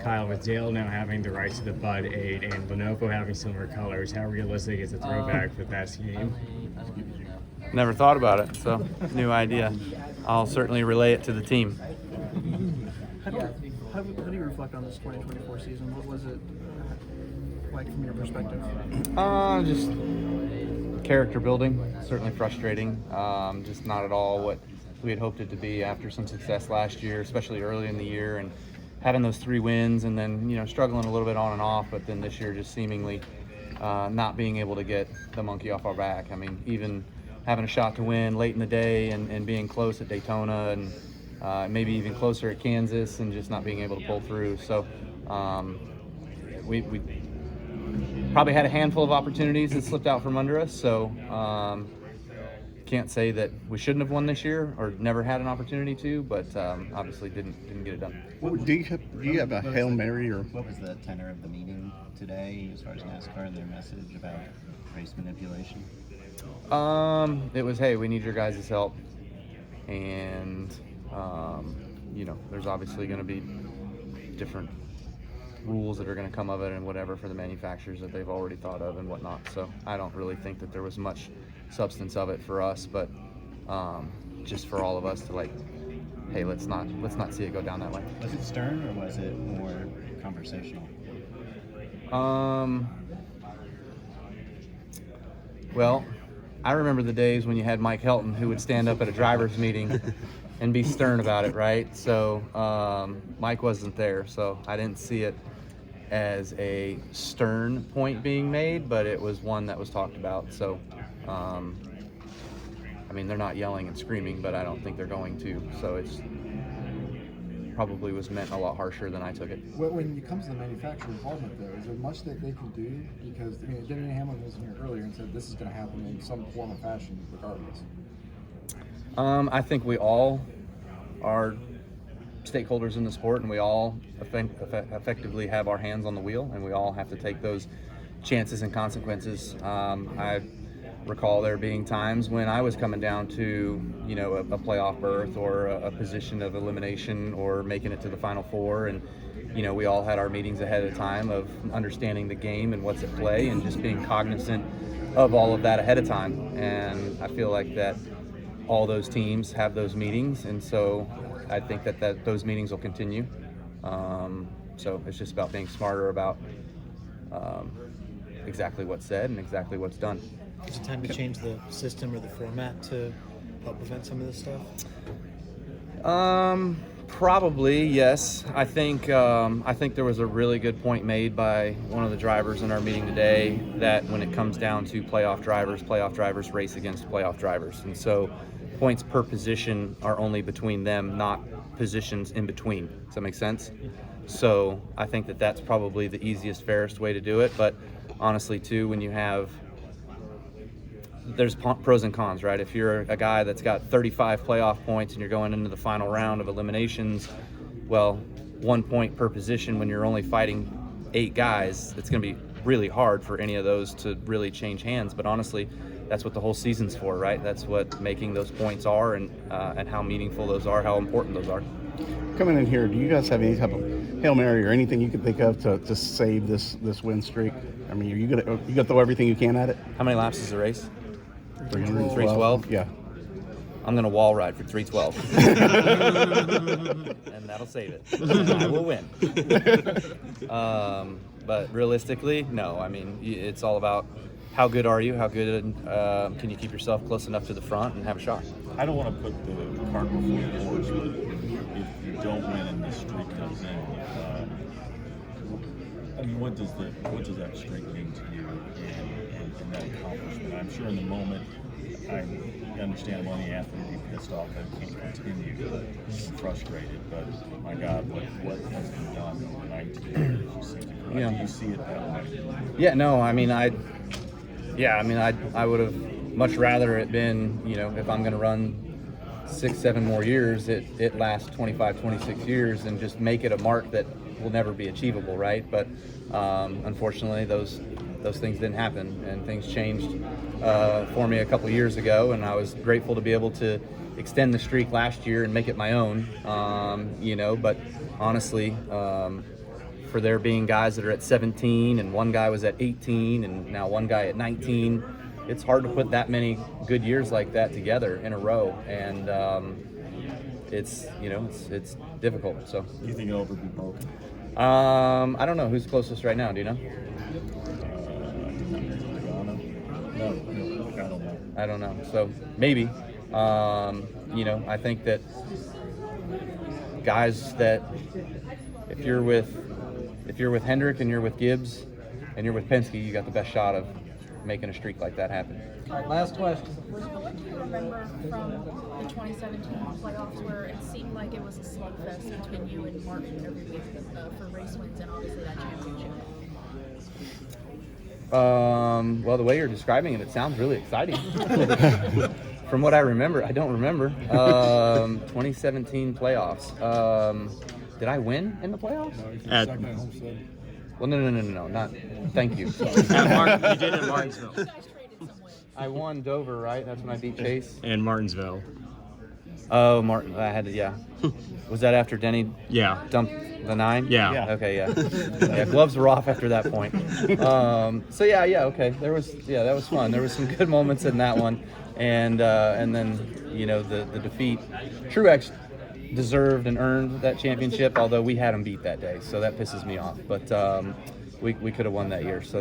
Kyle, with Dale now having the rights to the Bud 8 and Lenovo having similar colors, how realistic is a throwback for that scheme? Never thought about it, so new idea. I'll certainly relay it to the team. How do you reflect on this 2024 season? What was it like from your perspective? Just character building, certainly frustrating. Just not at all what we had hoped it to be after some success last year, especially early in the year, and having those 3 wins and then, struggling a little bit on and off, but then this year just seemingly not being able to get the monkey off our back. I mean, even having a shot to win late in the day and being close at Daytona and maybe even closer at Kansas and just not being able to pull through. So we probably had a handful of opportunities that slipped out from under us. So can't say that we shouldn't have won this year or never had an opportunity to, but obviously didn't get it done. Do you have a Hail Mary or what was the tenor of the meeting today as far as NASCAR and their message about race manipulation? It was, hey, we need your guys' help, and there's obviously going to be different rules that are going to come of it and whatever for the manufacturers that they've already thought of and whatnot. So I don't really think that there was much substance of it for us, but just for all of us to hey, let's not see it go down that way. Was it stern or was it more conversational? Well, I remember the days when you had Mike Helton who would stand up at a driver's meeting and be stern about it, right? So Mike wasn't there, so I didn't see it as a stern point being made, but it was one that was talked about. So, they're not yelling and screaming, but I don't think they're going to. So it's probably was meant a lot harsher than I took it. When it comes to the manufacturer involvement, though, is there much that they can do? Because Denny Hamlin was in here earlier and said this is going to happen in some form or fashion, regardless. I think we all are stakeholders in the sport, and we all effectively have our hands on the wheel, and we all have to take those chances and consequences. I recall there being times when I was coming down to, a playoff berth or a position of elimination or making it to the Final Four, and we all had our meetings ahead of time of understanding the game and what's at play and just being cognizant of all of that ahead of time. And I feel like that all those teams have those meetings, and so I think that those meetings will continue. So it's just about being smarter about exactly what's said and exactly what's done. Is it time to change the system or the format to help prevent some of this stuff? Probably, yes. I think there was a really good point made by one of the drivers in our meeting today that when it comes down to playoff drivers race against playoff drivers. And so points per position are only between them, not positions in between. Does that make sense? So I think that's probably the easiest, fairest way to do it. But honestly, too, when you have there's pros and cons, right? If you're a guy that's got 35 playoff points and you're going into the final round of eliminations, well, 1 point per position when you're only fighting 8 guys, it's going to be really hard for any of those to really change hands. But honestly, that's what the whole season's for, right? That's what making those points are, and how meaningful those are, how important those are. Coming in here, do you guys have any type of Hail Mary or anything you could think of to save this win streak? I mean, you gonna throw everything you can at it? How many laps is the race? 312. Yeah. I'm going to wall ride for 312. And that'll save it. I will win. But realistically, no. I mean, it's all about how good are you? How good can you keep yourself close enough to the front and have a shot? I don't want to put the cart before the horse, but if you don't win and the streak comes in, what does that streak mean to you and that accomplishment? I'm sure in the moment, I understand one of the athletes be pissed off that can't continue and frustrated, but my God, what has been done in 19 years? Do you see it that way? Yeah, no, I mean, I would have much rather it been, if I'm going to run 6-7 more years, it lasts 25, 26 years and just make it a mark that will never be achievable, right? But unfortunately, those things didn't happen, and things changed for me a couple years ago, and I was grateful to be able to extend the streak last year and make it my own, but honestly, for there being guys that are at 17 and one guy was at 18 and now one guy at 19. It's hard to put that many good years like that together in a row, and it's difficult. So Do you think it'll ever be broken? I don't know who's closest right now. Do you know? No, I don't know. I don't know. So maybe. I think that guys that if you're with Hendrick and you're with Gibbs and you're with Penske, you got the best shot of making a streak like that happen. All right, last question. What do you remember from the 2017 playoffs where it seemed like it was a slugfest between you and Martin every week for race wins and obviously that championship? Well, the way you're describing it sounds really exciting. From what I remember, I don't remember. 2017 playoffs. Did I win in the playoffs? At- Second at Homestead. Well, no, not. Thank you. You did at Martinsville. You guys traded some wins. I won Dover, right? That's when I beat Chase. And Martinsville. Oh, Martin. I had to. Yeah. Was that after Denny Yeah. dumped the 9? Yeah. Okay. Yeah. Yeah. Gloves were off after that point. So yeah. Okay. That was fun. There was some good moments in that one, and then the defeat. Truex deserved and earned that championship, although we had him beat that day, so that pisses me off. But we could have won that year, so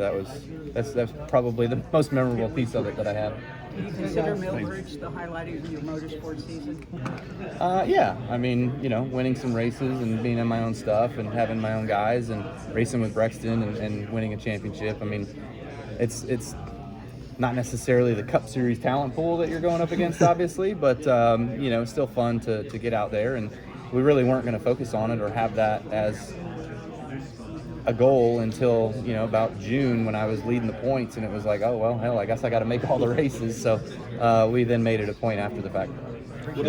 that's probably the most memorable piece of it that I have. Do you consider Millbridge the highlight of your motorsport season? Yeah, I mean, winning some races and being in my own stuff and having my own guys and racing with Brexton and winning a championship. I mean, it's not necessarily the Cup Series talent pool that you're going up against, obviously, but it's still fun to get out there, and we really weren't going to focus on it or have that as a goal until about June when I was leading the points, and it was like, oh well, hell, I guess I got to make all the races. So we then made it a point after the fact.